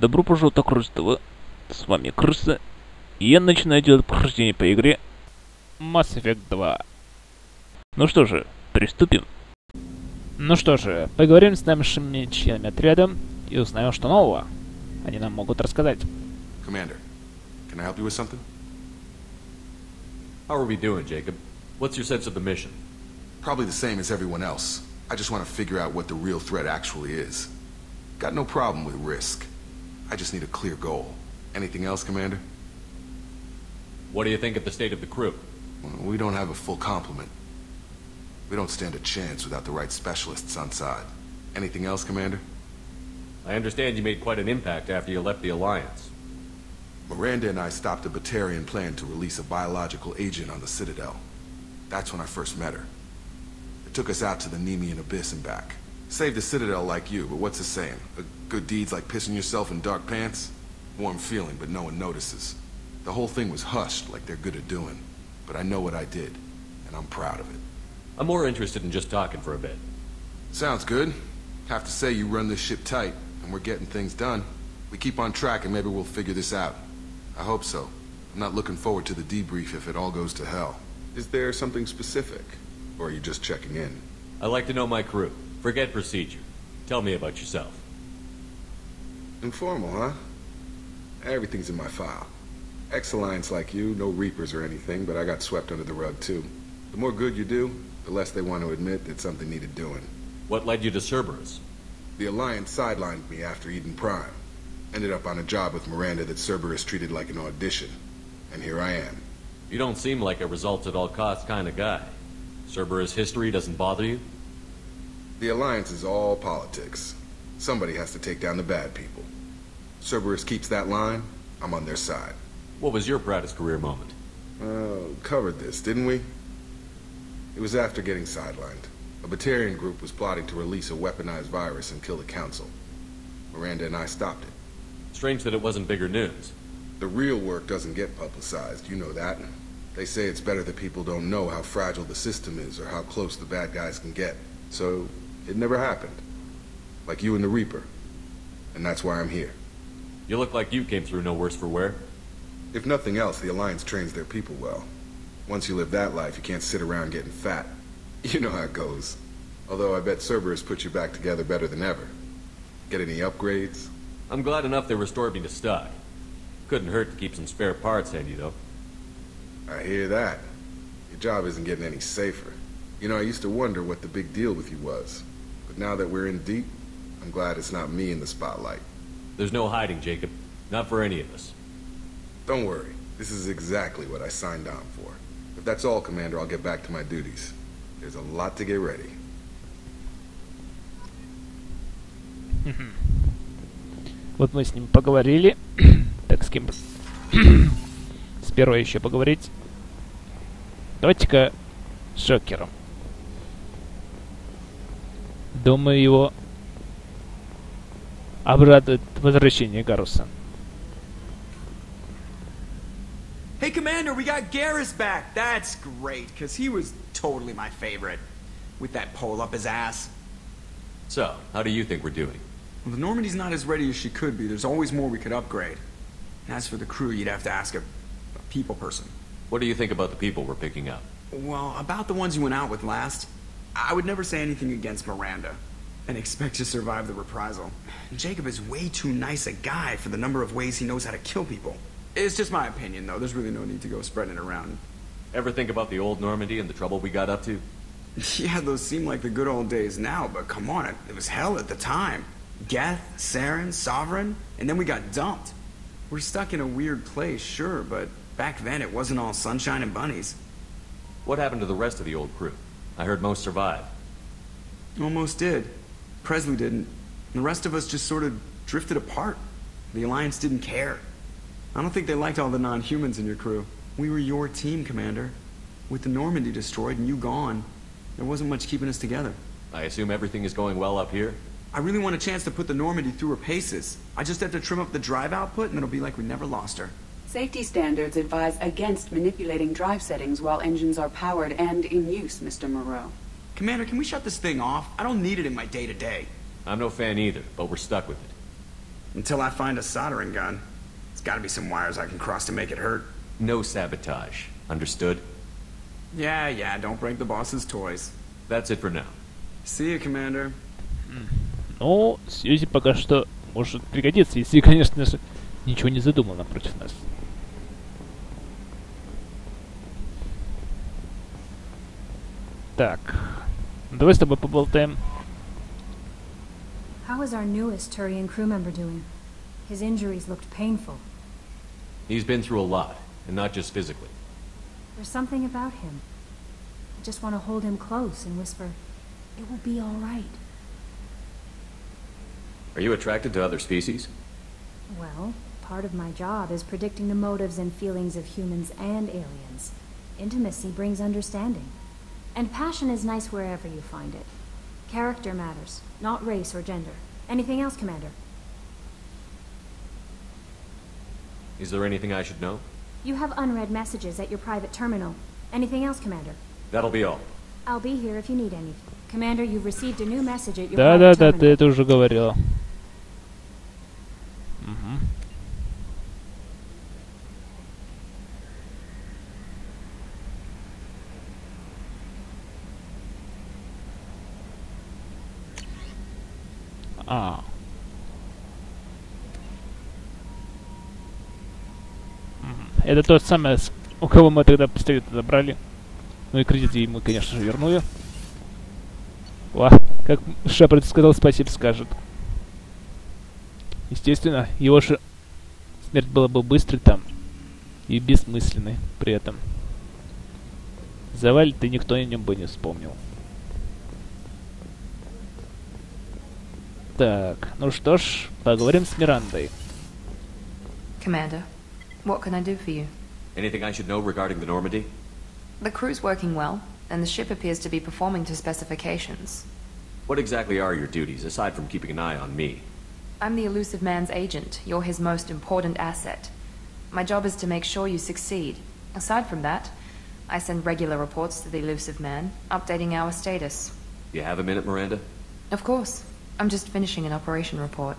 Добро пожаловать на Крыс ТВ. С вами Крыса. И я начинаю делать прохождение по игре Mass Effect 2. Ну что же, приступим. Ну что же, поговорим с нашими членами отряда и узнаем, что нового они нам могут рассказать. Commander, can I help you with something? How are we doing, Jacob? What's your sense of the mission? Probably the same as everyone else. I just want to figure out what the real threat actually is. Got no problem with risk. I just need a clear goal. Anything else, Commander? What do you think of the state of the crew? Well, we don't have a full complement. We don't stand a chance without the right specialists on side. Anything else, Commander? I understand you made quite an impact after you left the Alliance. Miranda and I stopped a Batarian plan to release a biological agent on the Citadel. That's when I first met her. It took us out to the Nemean Abyss and back. Saved the Citadel like you, but what's the saying? A good deed's like pissing yourself in dark pants? Warm feeling, but no one notices. The whole thing was hushed, like they're good at doing. But I know what I did, and I'm proud of it. I'm more interested in just talking for a bit. Sounds good. Have to say you run this ship tight, and we're getting things done. We keep on track and maybe we'll figure this out. I hope so. I'm not looking forward to the debrief if it all goes to hell. Is there something specific? Or are you just checking in? I like to know my crew. Forget procedure. Tell me about yourself. Informal, huh? Everything's in my file. Ex-Alliance like you, no Reapers or anything, but I got swept under the rug too. The more good you do, the less they want to admit that something needed doing. What led you to Cerberus? The Alliance sidelined me after Eden Prime. Ended up on a job with Miranda that Cerberus treated like an audition. And here I am. You don't seem like a results-at-all-costs kind of guy. Cerberus history doesn't bother you? The Alliance is all politics. Somebody has to take down the bad people. Cerberus keeps that line, I'm on their side. What was your proudest career moment? Covered this, didn't we? It was after getting sidelined. A Batarian group was plotting to release a weaponized virus and kill the Council. Miranda and I stopped it. Strange that it wasn't bigger news. The real work doesn't get publicized, you know that. They say it's better that people don't know how fragile the system is or how close the bad guys can get. So, it never happened. Like you and the Reaper. And that's why I'm here. You look like you came through no worse for wear. If nothing else, the Alliance trains their people well. Once you live that life, you can't sit around getting fat. You know how it goes. Although I bet Cerberus put you back together better than ever. Get any upgrades? I'm glad enough they restored me to stock. Couldn't hurt to keep some spare parts handy, though. I hear that. Your job isn't getting any safer. You know, I used to wonder what the big deal with you was. But now that we're in deep, I'm glad it's not me in the spotlight. There's no hiding, Jacob. Not for any of us. Don't worry. This is exactly what I signed on for. If that's all, Commander, I'll get back to my duties. There's a lot to get ready. Вот мы с ним поговорили. Так, с кем? С первой еще поговорить. Давайте-ка с Шокером. Думаю, его обрадует возвращение Гаруса. Hey, Commander, we got Garrus back. That's great, because he was totally my favorite. With that pole up his ass. So, how do you think we're doing? Well, the Normandy's not as ready as she could be. There's always more we could upgrade. And as for the crew, you'd have to ask a people person. What do you think about the people we're picking up? Well, about the ones you went out with last, I would never say anything against Miranda. And expect to survive the reprisal. Jacob is way too nice a guy for the number of ways he knows how to kill people. It's just my opinion, though. There's really no need to go spreading it around. Ever think about the old Normandy and the trouble we got up to? Yeah, those seem like the good old days now, but come on, it was hell at the time. Geth, Saren, Sovereign, and then we got dumped. We're stuck in a weird place, sure, but back then it wasn't all sunshine and bunnies. What happened to the rest of the old crew? I heard most survived. Almost did. Presley didn't. The rest of us just sort of drifted apart. The Alliance didn't care. I don't think they liked all the non-humans in your crew. We were your team, Commander. With the Normandy destroyed and you gone, there wasn't much keeping us together. I assume everything is going well up here? I really want a chance to put the Normandy through her paces. I just have to trim up the drive output and it'll be like we never lost her. Safety standards advise against manipulating drive settings while engines are powered and in use, Mr. Moreau. Commander, can we shut this thing off? I don't need it in my day-to-day. I'm no fan either, but we're stuck with it. Until I find a soldering gun. There's gotta be some wires I can cross to make it hurt. No sabotage. Understood? Yeah, don't break the boss's toys. That's it for now. See you, Commander. Ну, Сьюзи пока что может пригодиться, если, конечно же, ничего не задумано против нас. Так, давай с тобой поболтаем. How is our newest Turian crew member doing? His injuries looked painful. He's been through a lot, and not just physically. There's something about him. I just want to hold him close and whisper, "It will be all right." Are you attracted to other species? Well, part of my job is predicting the motives and feelings of humans and aliens. Intimacy brings understanding. And passion is nice wherever you find it. Character matters, not race or gender. Anything else, Commander? Is there anything I should know? You have unread messages at your private terminal. Anything else, Commander? That'll be all. I'll be here if you need anything. Commander, you've received a new message at your Да, private ты terminal. это уже говорила. Угу. А. Это тот самый, у кого мы тогда пистолет забрали. Ну и кредит ему, конечно же, вернули. Ва, как Шепард сказал, спасибо скажет. Естественно, его же смерть была бы быстрой там и бессмысленной при этом. Завалит, и никто о нем бы не вспомнил. Так, ну что ж, поговорим с Мирандой. Commander, what can I do for you? Anything I should know regarding the Normandy? The crew's working well, and the ship appears to be performing to specifications. What exactly are your duties, aside from keeping an eye on me? I'm the elusive man's agent. You're his most important asset. My job is to make sure you succeed. Aside from that, I send regular reports to the elusive man, updating our status. You have a minute, Miranda? Of course. I'm just finishing an operation report.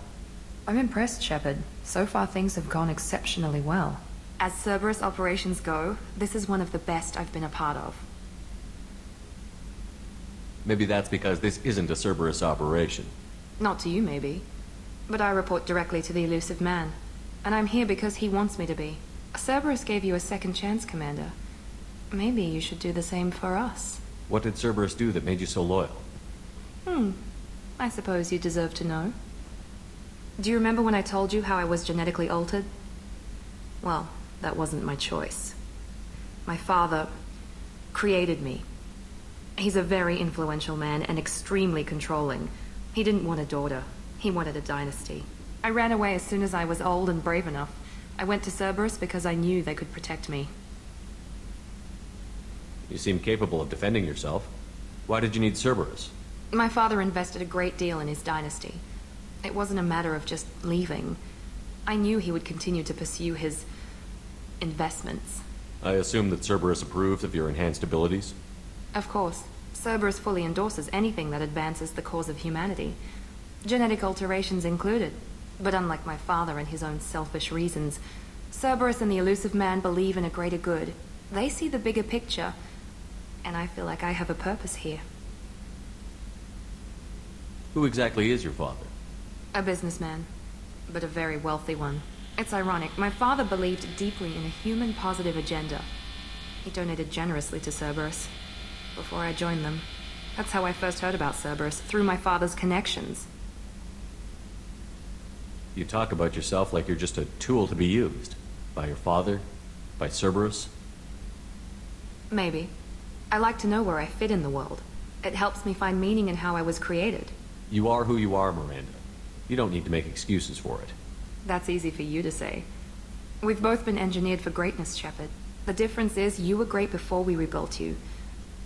I'm impressed, Shepard. So far things have gone exceptionally well. As Cerberus operations go, this is one of the best I've been a part of. Maybe that's because this isn't a Cerberus operation. Not to you, maybe. But I report directly to the elusive man. And I'm here because he wants me to be. Cerberus gave you a second chance, Commander. Maybe you should do the same for us. What did Cerberus do that made you so loyal? I suppose you deserve to know. Do you remember when I told you how I was genetically altered? Well, that wasn't my choice. My father created me. He's a very influential man and extremely controlling. He didn't want a daughter. He wanted a dynasty. I ran away as soon as I was old and brave enough. I went to Cerberus because I knew they could protect me. You seem capable of defending yourself. Why did you need Cerberus? My father invested a great deal in his dynasty. It wasn't a matter of just leaving. I knew he would continue to pursue his investments. I assume that Cerberus approved of your enhanced abilities? Of course. Cerberus fully endorses anything that advances the cause of humanity. Genetic alterations included. But unlike my father and his own selfish reasons, Cerberus and the elusive man believe in a greater good. They see the bigger picture, and I feel like I have a purpose here. Who exactly is your father? A businessman, but a very wealthy one. It's ironic. My father believed deeply in a human-positive agenda. He donated generously to Cerberus before I joined them. That's how I first heard about Cerberus, through my father's connections. You talk about yourself like you're just a tool to be used. By your father? By Cerberus? Maybe. I like to know where I fit in the world. It helps me find meaning in how I was created. You are who you are, Miranda. You don't need to make excuses for it. That's easy for you to say. We've both been engineered for greatness, Shepard. The difference is you were great before we rebuilt you.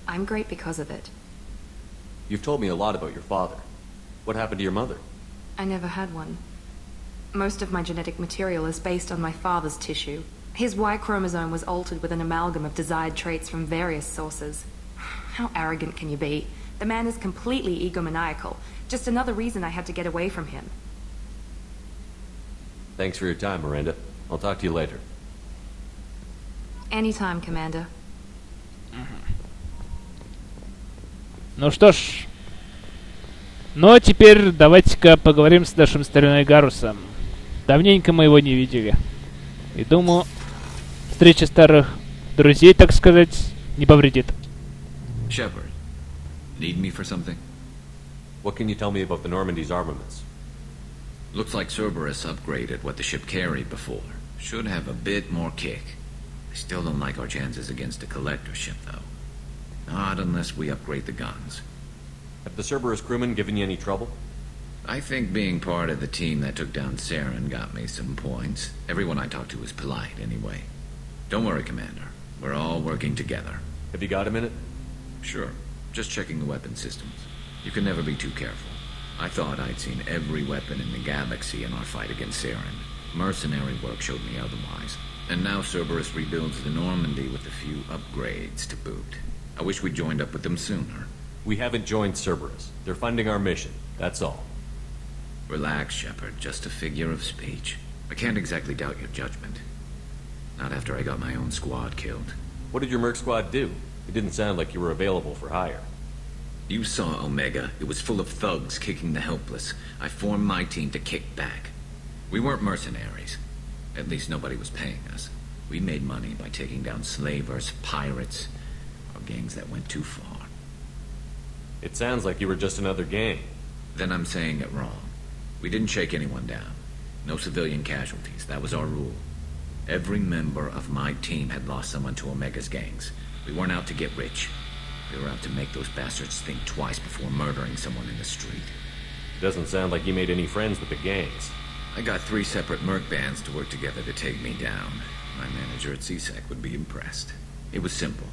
I'm great because of it. You've told me a lot about your father. What happened to your mother? I never had one. Most of my genetic material is based on my father's tissue. His Y chromosome was altered with an amalgam of desired traits from various sources. How arrogant can you be? The man is completely egomaniacal. Just another reason I had to get away from him. Thanks for your time, Miranda. I'll talk to you later. Anytime, Commander. Ну что ж. Ну а теперь давайте-ка поговорим с нашим стариной Гарусом. Давненько мы его не видели. И думаю, встреча старых друзей, так сказать, не повредит. Shepard, need me for something? What can you tell me about the Normandy's armaments? Looks like Cerberus upgraded what the ship carried before. Should have a bit more kick. I still don't like our chances against a collector ship, though. Not unless we upgrade the guns. Have the Cerberus crewmen given you any trouble? I think being part of the team that took down Saren got me some points. Everyone I talked to was polite, anyway. Don't worry, Commander. We're all working together. Have you got a minute? Sure. Just checking the weapon systems. You can never be too careful. I thought I'd seen every weapon in the galaxy in our fight against Saren. Mercenary work showed me otherwise. And now Cerberus rebuilds the Normandy with a few upgrades to boot. I wish we'd joined up with them sooner. We haven't joined Cerberus. They're funding our mission. That's all. Relax, Shepard. Just a figure of speech. I can't exactly doubt your judgment. Not after I got my own squad killed. What did your merc squad do? It didn't sound like you were available for hire. You saw Omega. It was full of thugs kicking the helpless. I formed my team to kick back. We weren't mercenaries. At least nobody was paying us. We made money by taking down slavers, pirates, or gangs that went too far. It sounds like you were just another gang. Then I'm saying it wrong. We didn't shake anyone down. No civilian casualties. That was our rule. Every member of my team had lost someone to Omega's gangs. We weren't out to get rich. We were out to make those bastards think twice before murdering someone in the street. Doesn't sound like you made any friends with the gangs. I got 3 separate merc bands to work together to take me down. My manager at CSEC would be impressed. It was simple.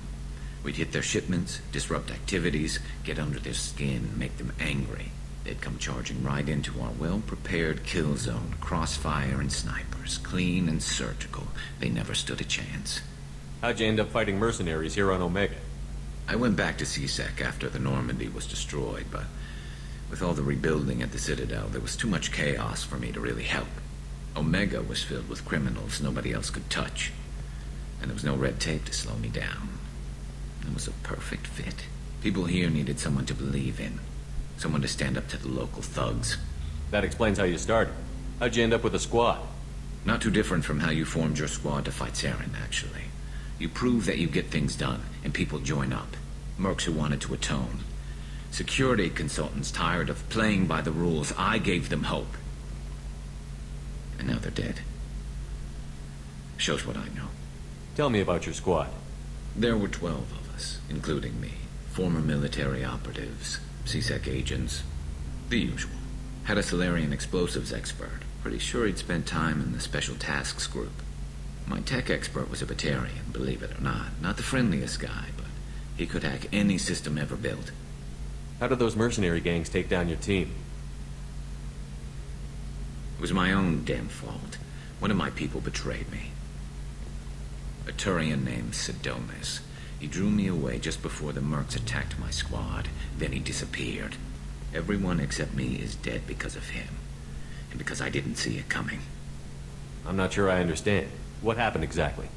We'd hit their shipments, disrupt activities, get under their skin, make them angry. They'd come charging right into our well-prepared kill zone, crossfire and snipers, clean and surgical. They never stood a chance. How'd you end up fighting mercenaries here on Omega? I went back to CSEC after the Normandy was destroyed, but with all the rebuilding at the Citadel, there was too much chaos for me to really help. Omega was filled with criminals nobody else could touch, and there was no red tape to slow me down. It was a perfect fit. People here needed someone to believe in, someone to stand up to the local thugs. That explains how you started. How'd you end up with a squad? Not too different from how you formed your squad to fight Saren, actually. You prove that you get things done, and people join up. Mercs who wanted to atone. Security consultants tired of playing by the rules. I gave them hope. And now they're dead. Shows what I know. Tell me about your squad. There were 12 of us, including me. Former military operatives, CSEC agents, the usual. Had a Solarian explosives expert. Pretty sure he'd spent time in the Special Tasks Group. My tech expert was a Batarian, believe it or not. Not the friendliest guy, but he could hack any system ever built. How did those mercenary gangs take down your team? It was my own damn fault. One of my people betrayed me. A Turian named Sidonis. He drew me away just before the mercs attacked my squad. Then he disappeared. Everyone except me is dead because of him. And because I didn't see it coming. I'm not sure I understand. What happened exactly?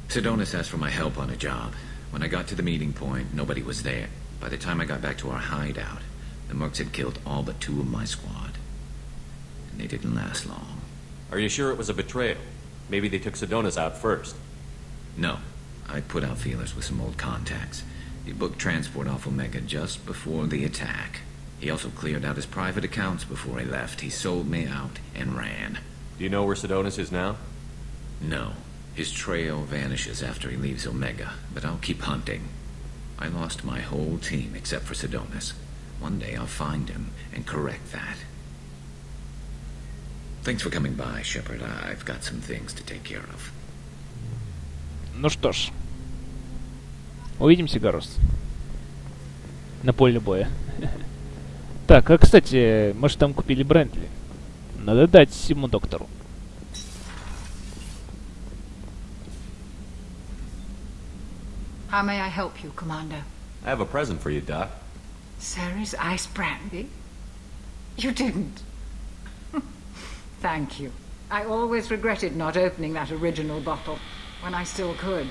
Sidonis asked for my help on a job. When I got to the meeting point, nobody was there. By the time I got back to our hideout, the mercs had killed all but 2 of my squad. And they didn't last long. Are you sure it was a betrayal? Maybe they took Sidonis out first. No. I put out feelers with some old contacts. He booked transport off Omega just before the attack. He also cleared out his private accounts before he left. He sold me out and ran. Do you know where Sidonis is now? No. His trail vanishes after he leaves Omega, but I'll keep hunting. I lost my whole team except for Sidonis. One day I'll find him and correct that. Thanks for coming by, Shepard. I've got some things to take care of. Ну что ж. Увидимся, Гарус. На поле боя. Так, а кстати, мы же там купили Брентли. Надо дать ему доктору. How may I help you, Commander? I have a present for you, Doc. Sarah's ice brandy? You didn't. Thank you. I always regretted not opening that original bottle when I still could.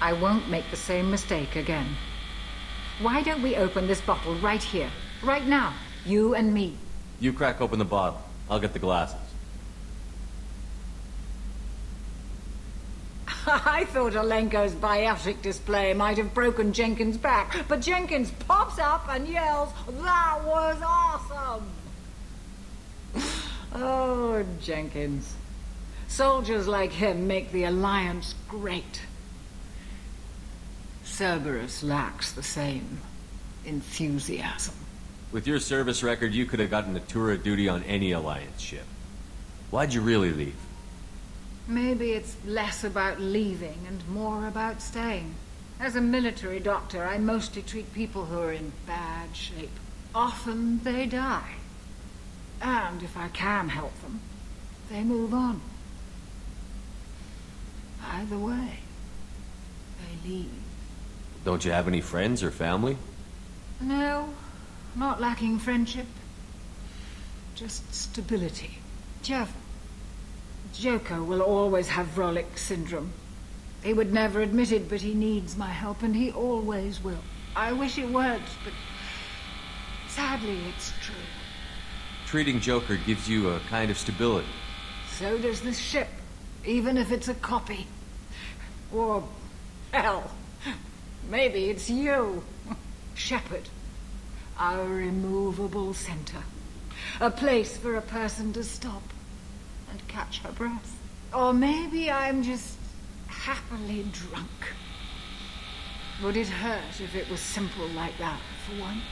I won't make the same mistake again. Why don't we open this bottle right here, right now, you and me? You crack open the bottle. I'll get the glasses. I thought Alenko's biotic display might have broken Jenkins' back, but Jenkins pops up and yells, "That was awesome!" Oh, Jenkins. Soldiers like him make the Alliance great. Cerberus lacks the same enthusiasm. With your service record, you could have gotten a tour of duty on any Alliance ship. Why'd you really leave? Maybe it's less about leaving and more about staying. As a military doctor, I mostly treat people who are in bad shape. Often they die. And if I can help them, they move on. Either way, they leave. Don't you have any friends or family? No, not lacking friendship. Just stability. Jeff, Joko will always have Vrolik syndrome. He would never admit it, but he needs my help, and he always will. I wish it weren't, but sadly it's true. Treating Joker gives you a kind of stability. So does this ship, even if it's a copy. Or, hell, maybe it's you, Shepard. Our immovable center. A place for a person to stop and catch her breath. Or maybe I'm just happily drunk. Would it hurt if it was simple like that for once?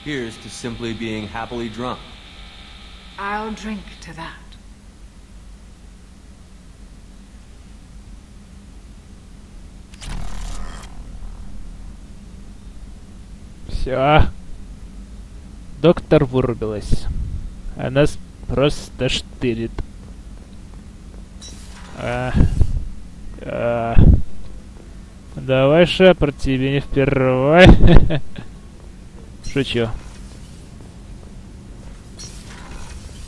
Here's to simply being happily drunk. I'll drink to that. Все. Доктор вырубилась. Она просто штырит. Давай, Шепард, тебе не впервой. Шучу.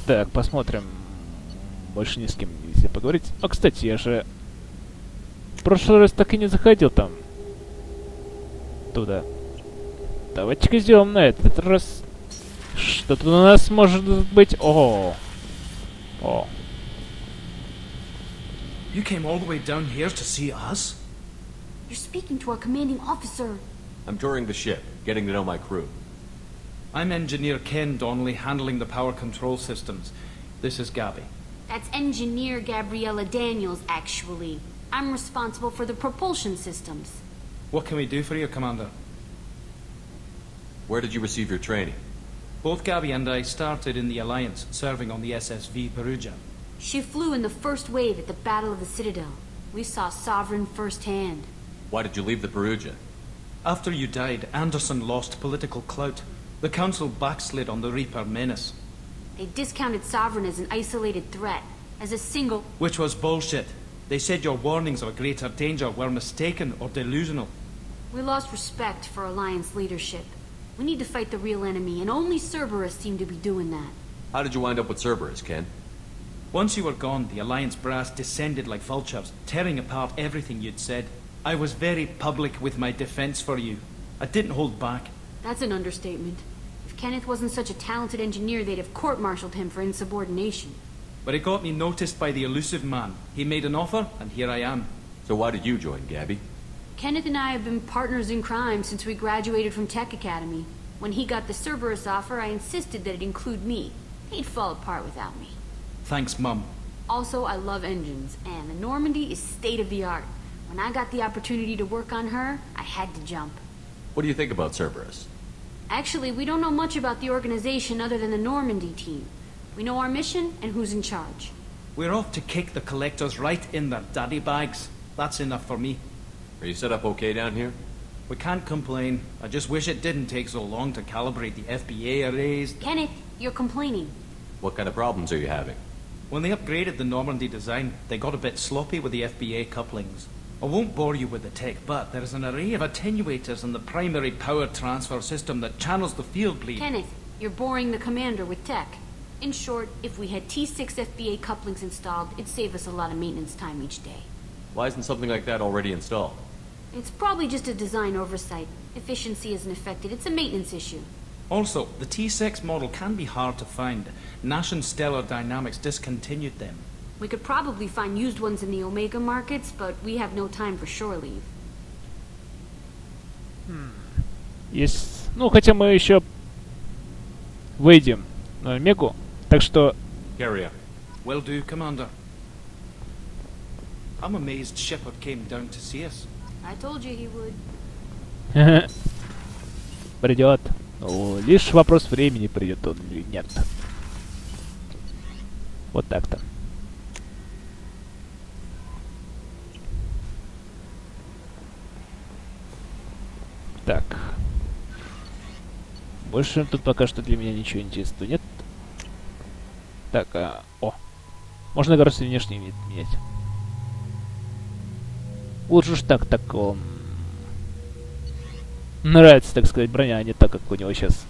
Так, посмотрим. Больше ни с кем нельзя поговорить. А, кстати, я же в прошлый раз так и не заходил там. Туда. Давайте-ка сделаем на этот раз. Что тут у нас может быть? О. You came all the way down here to see us? You're speaking to our commanding officer. I'm touring the ship, getting to know my crew. I'm Engineer Ken Donnelly, handling the power control systems. This is Gabby. That's Engineer Gabriella Daniels, actually. I'm responsible for the propulsion systems. What can we do for you, Commander? Where did you receive your training? Both Gabby and I started in the Alliance, serving on the SSV Perugia. She flew in the first wave at the Battle of the Citadel. We saw Sovereign firsthand. Why did you leave the Perugia? After you died, Anderson lost political clout. The Council backslid on the Reaper menace. They discounted Sovereign as an isolated threat, as a single... Which was bullshit. They said your warnings of a greater danger were mistaken or delusional. We lost respect for Alliance leadership. We need to fight the real enemy, and only Cerberus seemed to be doing that. How did you wind up with Cerberus, Ken? Once you were gone, the Alliance brass descended like vultures, tearing apart everything you'd said. I was very public with my defense for you. I didn't hold back. That's an understatement. If Kenneth wasn't such a talented engineer, they'd have court-martialed him for insubordination. But it got me noticed by the elusive man. He made an offer, and here I am. So why did you join, Gabby? Kenneth and I have been partners in crime since we graduated from Tech Academy. When he got the Cerberus offer, I insisted that it include me. He'd fall apart without me. Thanks, Mum. Also, I love engines, and the Normandy is state-of-the-art. When I got the opportunity to work on her, I had to jump. What do you think about Cerberus? Actually, we don't know much about the organization other than the Normandy team. We know our mission and who's in charge. We're off to kick the collectors right in their daddy bags. That's enough for me. Are you set up okay down here? We can't complain. I just wish it didn't take so long to calibrate the FBA arrays. Kenneth, you're complaining. What kind of problems are you having? When they upgraded the Normandy design, they got a bit sloppy with the FBA couplings. I won't bore you with the tech, but there is an array of attenuators in the primary power transfer system that channels the field bleed. Kenneth, you're boring the commander with tech. In short, if we had T6 FBA couplings installed, it'd save us a lot of maintenance time each day. Why isn't something like that already installed? It's probably just a design oversight. Efficiency isn't affected. It's a maintenance issue. Also, the T6 model can be hard to find. Nash and Stellar Dynamics discontinued them. We could probably find used ones in the Omega markets, but we have no time for shore leave. Есть... Ну, хотя мы еще выйдем на Омегу, так что... Carry on. Will do, Commander. I'm amazed Shepard came down to see us. I told you he would. Придет. Ну, лишь вопрос времени, придет он или нет. Вот так-то. Так. Больше тут пока что для меня ничего интересного нет. Так, о. Можно, кажется, внешний вид менять. Лучше уж так, нравится, так сказать, броня, а не так, как у него сейчас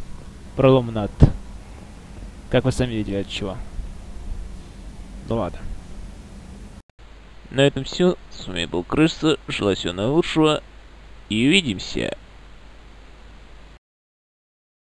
пролом над. Как вы сами видели, от чего. Ну ладно. На этом все. С вами был Крыса. Желаю всего наилучшего. И увидимся.